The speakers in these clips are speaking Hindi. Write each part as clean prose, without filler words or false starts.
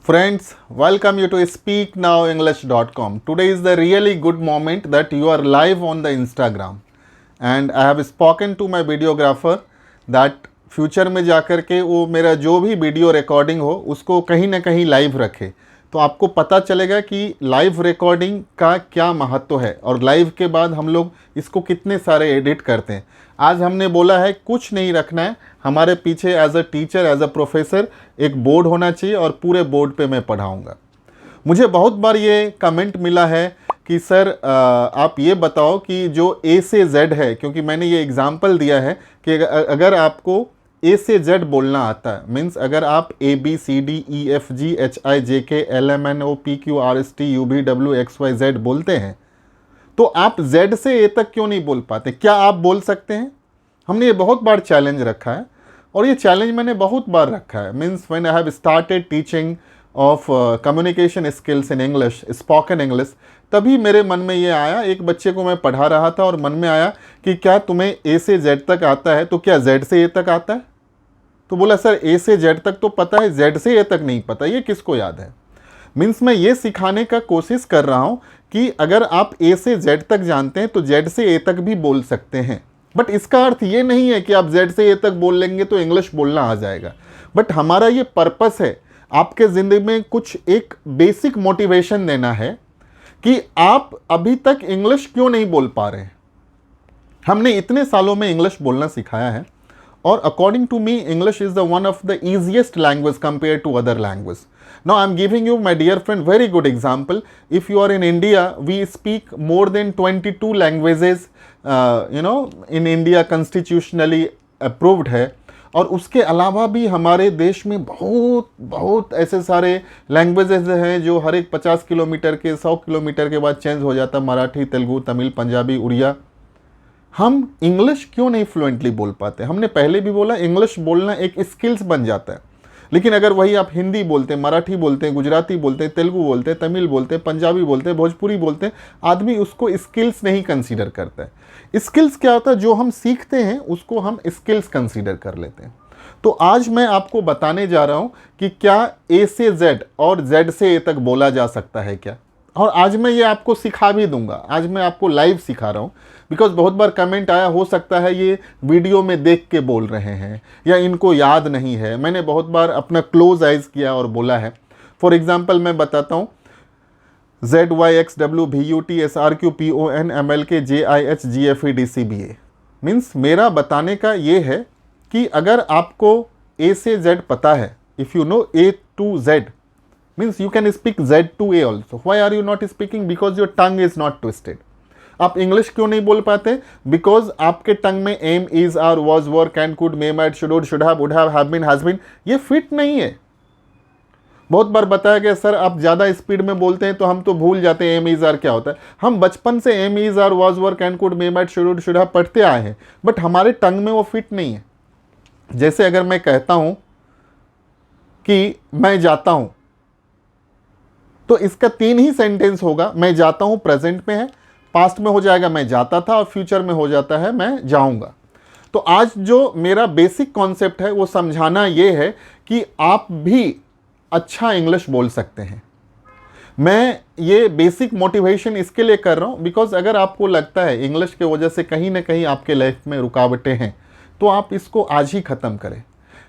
Friends, welcome you to speaknowenglish.com. Today is the really good moment that you are live on the Instagram and I have spoken to my videographer that future में जाकर के वो मेरा जो भी वीडियो रिकॉर्डिंग हो उसको कहीं ना कहीं लाइव रखे, तो आपको पता चलेगा कि लाइव रिकॉर्डिंग का क्या महत्व है और लाइव के बाद हम लोग इसको कितने सारे एडिट करते हैं। आज हमने बोला है कुछ नहीं रखना है, हमारे पीछे as a teacher as a professor एक बोर्ड होना चाहिए और पूरे बोर्ड पे मैं पढ़ाऊँगा। मुझे बहुत बार ये कमेंट मिला है कि सर आप ये बताओ कि जो ए से जेड है, क्योंकि मैंने ये एग्जाम्पल दिया है कि अगर आपको ए से जेड बोलना आता है, मीन्स अगर आप A B C D E F G H I J K L M N O P Q R S T U V W X Y Z बोलते हैं, तो आप जेड से ए तक क्यों नहीं बोल पाते? क्या आप बोल सकते हैं? हमने ये बहुत बार चैलेंज रखा है और ये चैलेंज मैंने बहुत बार रखा है। Means when I have started teaching of communication skills in English, spoken English, तभी मेरे मन में ये आया, एक बच्चे को मैं पढ़ा रहा था और मन में आया कि क्या तुम्हें ए से जेड तक आता है, तो क्या जेड से ए तक आता है? तो बोला सर ए से जेड तक तो पता है, जेड से ए तक नहीं पता, ये किसको याद है? मीन्स मैं ये सिखाने का कोशिश कर रहा हूँ कि अगर आप ए से जेड तक जानते हैं तो जेड से ए तक भी बोल सकते हैं। बट इसका अर्थ ये नहीं है कि आप जेड से ए तक बोल लेंगे तो इंग्लिश बोलना आ जाएगा। बट हमारा ये पर्पस है आपके ज़िंदगी में कुछ एक बेसिक मोटिवेशन देना है कि आप अभी तक इंग्लिश क्यों नहीं बोल पा रहे हैं। हमने इतने सालों में इंग्लिश बोलना सिखाया है और according to me English is the one of the easiest language compare to other language. Now I am giving you, my dear friend, very good example. If you are in India, we speak more than 22 languages, in India constitutionally approved है, और उसके अलावा भी हमारे देश में बहुत बहुत ऐसे सारे लैंग्वेजेस हैं जो हर एक 50 किलोमीटर के 100 किलोमीटर के बाद चेंज हो जाता, मराठी, तेलुगु, तमिल, पंजाबी, उड़िया। हम इंग्लिश क्यों नहीं फ्लुएंटली बोल पाते? हमने पहले भी बोला इंग्लिश बोलना एक स्किल्स बन जाता है, लेकिन अगर वही आप हिंदी बोलते हैं, मराठी बोलते हैं, गुजराती बोलते हैं, तेलुगु बोलते हैं, तमिल बोलते हैं, पंजाबी बोलते हैं, भोजपुरी बोलते हैं, आदमी उसको स्किल्स नहीं कंसीडर करता है। स्किल्स क्या होता है? जो हम सीखते हैं उसको हम स्किल्स कंसीडर कर लेते हैं। तो आज मैं आपको बताने जा रहा हूं कि क्या ए से जेड और जेड से ए तक बोला जा सकता है क्या, और आज मैं ये आपको सिखा भी दूंगा। आज मैं आपको लाइव सिखा रहा हूँ, बिकॉज बहुत बार कमेंट आया, हो सकता है ये वीडियो में देख के बोल रहे हैं या इनको याद नहीं है। मैंने बहुत बार अपना क्लोज आइज किया और बोला है। फॉर एग्जांपल मैं बताता हूँ, Z Y X W V U T S R Q P O N M L K J I H G F E D C B A. Means मेरा बताने का ये है कि अगर आपको ए से जेड पता है, if you know A to Z, means you can speak Z to A also. Why are you not speaking? Because your tongue is not twisted. आप इंग्लिश क्यों नहीं बोल पाते? बिकॉज आपके टंग में am, is, are, was, were, can, could, may, might, should, would, would have been, has been, ये फिट नहीं है। बहुत बार बताया गया सर आप ज़्यादा स्पीड में बोलते हैं तो हम तो भूल जाते हैं एम, इज, आर क्या होता है। हम बचपन से am, is, are, was, were, can, could, may, might, should, would, have पढ़ते आए हैं, बट हमारे टंग में वो फिट नहीं है। जैसे अगर मैं कहता हूँ कि मैं जाता हूँ, तो इसका 3 ही सेंटेंस होगा। मैं जाता हूँ प्रेजेंट में है, पास्ट में हो जाएगा मैं जाता था, और फ्यूचर में हो जाता है मैं जाऊँगा। तो आज जो मेरा बेसिक कॉन्सेप्ट है वो समझाना ये है कि आप भी अच्छा इंग्लिश बोल सकते हैं। मैं ये बेसिक मोटिवेशन इसके लिए कर रहा हूँ बिकॉज अगर आपको लगता है इंग्लिश के वजह से कहीं ना कहीं आपके लाइफ में रुकावटें हैं, तो आप इसको आज ही ख़त्म करें।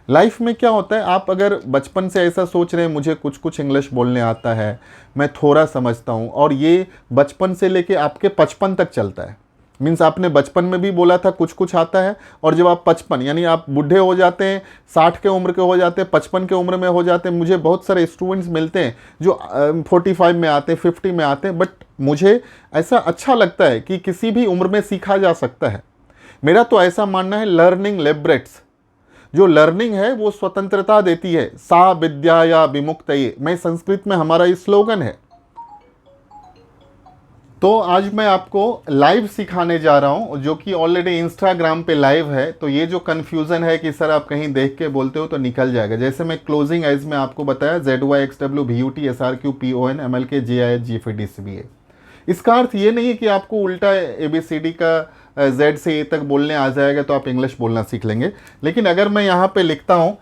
लाइफ में क्या होता है, आप अगर बचपन से ऐसा सोच रहे हैं मुझे कुछ कुछ इंग्लिश बोलने आता है, मैं थोड़ा समझता हूँ, और ये बचपन से लेके आपके 55 तक चलता है। मीन्स आपने बचपन में भी बोला था कुछ कुछ आता है, और जब आप 55 यानी आप बूढ़े हो जाते हैं, 60 के उम्र के हो जाते हैं, 55 के उम्र में हो जाते हैं। मुझे बहुत सारे स्टूडेंट्स मिलते हैं जो 45 में आते हैं, 50 में आते हैं, बट मुझे ऐसा अच्छा लगता है कि किसी भी उम्र में सीखा जा सकता है। मेरा तो ऐसा मानना है, लर्निंग लिबरेट्स। जो लर्निंग है वो स्वतंत्रता देती है। सा विद्या या विमुक्तये, मैं संस्कृत में हमारा ये स्लोगन है। तो आज मैं आपको लाइव सिखाने जा रहा हूँ, जो कि ऑलरेडी इंस्टाग्राम पे लाइव है। तो ये जो कन्फ्यूज़न है कि सर आप कहीं देख के बोलते हो, तो निकल जाएगा। जैसे मैं क्लोजिंग एज में आपको बताया, Z Y X W V U T S R Q P O N M L K J I H G F E D C B A. इसका अर्थ ये नहीं है कि आपको उल्टा ए बी सी डी का जेड से ए तक बोलने आ जाएगा तो आप इंग्लिश बोलना सीख लेंगे। लेकिन अगर मैं यहाँ पे लिखता हूँ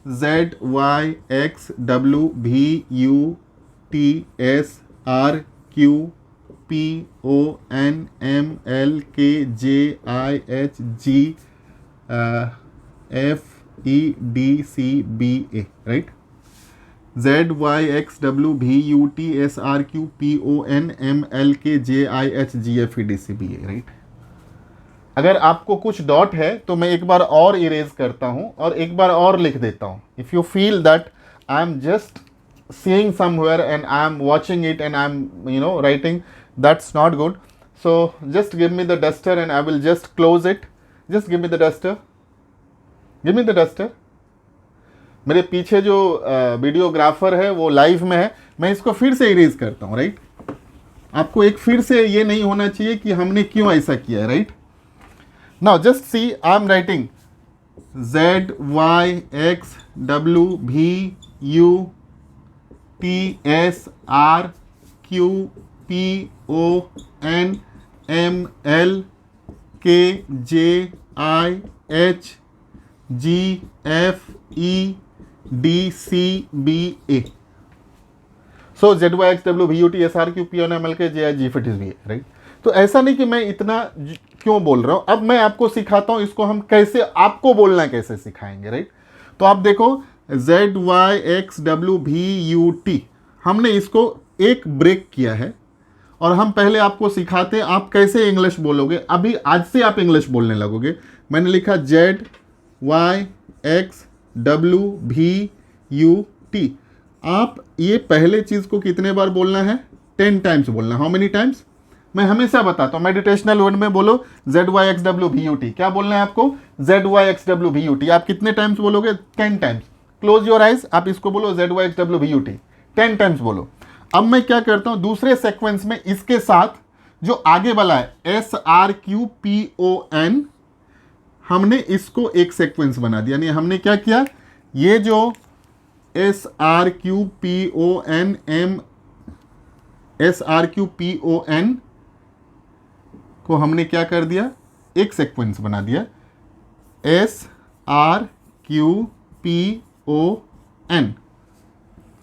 ZYXWVUTSRQPONMLKJIHGFEDCBA, right? ZYXWVUTSRQPONMLKJIHGFEDCBA, right? अगर आपको कुछ डॉट है तो मैं एक बार और इरेज करता हूं और एक बार और लिख देता हूं. If you feel that I am just seeing somewhere and I am watching it and I am writing, that's not good. So just give me the duster and I will just close it. Just give me the duster. Give me the duster. मेरे पीछे जो वीडियोग्राफर है वो लाइव में है, मैं इसको फिर से इरेज करता हूँ, राइट? आपको एक फिर से ये नहीं होना चाहिए कि हमने क्यों ऐसा किया है, right? Now just see, I am writing ZYXWVUTSRQPONMLKJIHGFEDCBA. So ZYXWVUTSRQPONMLKJIHGFEDCBA, right? तो ऐसा नहीं कि मैं इतना क्यों बोल रहा हूं. अब मैं आपको सिखाता हूं इसको हम कैसे, आपको बोलना कैसे सिखाएंगे, राइट? तो आप देखो ZYXWVUT, हमने इसको एक ब्रेक किया है और हम पहले आपको सिखाते हैं आप कैसे इंग्लिश बोलोगे. अभी आज से आप इंग्लिश बोलने लगोगे. मैंने लिखा ZYXWVUT. आप ये पहले चीज को कितने बार बोलना है? 10 टाइम्स बोलना. How many times? मैं हमेशा बताता हूं, मेडिटेशनल वर्ड में बोलो ZYXWVUT. क्या बोलना है आपको? ZYXWVUT. आप कितने टाइम्स बोलोगे? 10 टाइम्स. क्लोज योर आइज, आप इसको बोलो ZYXWVUT 10 टाइम्स बोलो. अब मैं क्या करता हूं, दूसरे सीक्वेंस में इसके साथ जो आगे वाला है SRQPON, हमने इसको एक सीक्वेंस बना दिया. यानी हमने क्या किया, ये जो SRQPON को हमने क्या कर दिया, एक सीक्वेंस बना दिया. SRQPON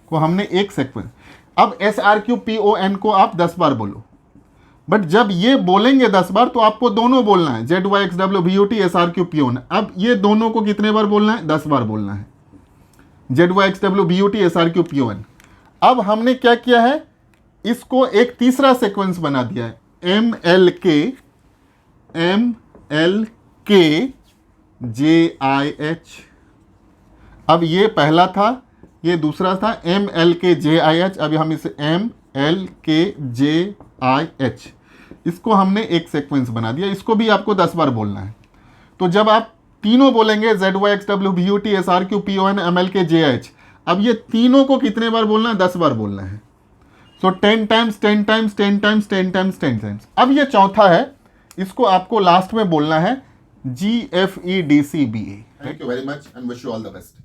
को हमने एक सीक्वेंस. अब SRQPON को आप 10 बार बोलो, बट जब ये बोलेंगे 10 बार तो आपको दोनों बोलना है, ZYXWVUT SRQPON. अब ये दोनों को कितने बार बोलना है? 10 बार बोलना है, ZYXWVUT SRQPON. अब हमने क्या किया है, इसको एक तीसरा सीक्वेंस बना दिया है, MLKJIH. अब ये पहला था, ये दूसरा था MLKJIH. अभी हम इसे MLKJIH, इसको हमने एक सीक्वेंस बना दिया. इसको भी आपको 10 बार बोलना है. तो जब आप तीनों बोलेंगे ZYXWVUT SRQPON MLKJIH, अब ये तीनों को कितने बार बोलना है? 10 बार बोलना है. सो 10 times 10 times 10 times 10 times 10 times. अब ये चौथा है, इसको आपको लास्ट में बोलना है GFEDCBA. Thank you very much and wish you all the best.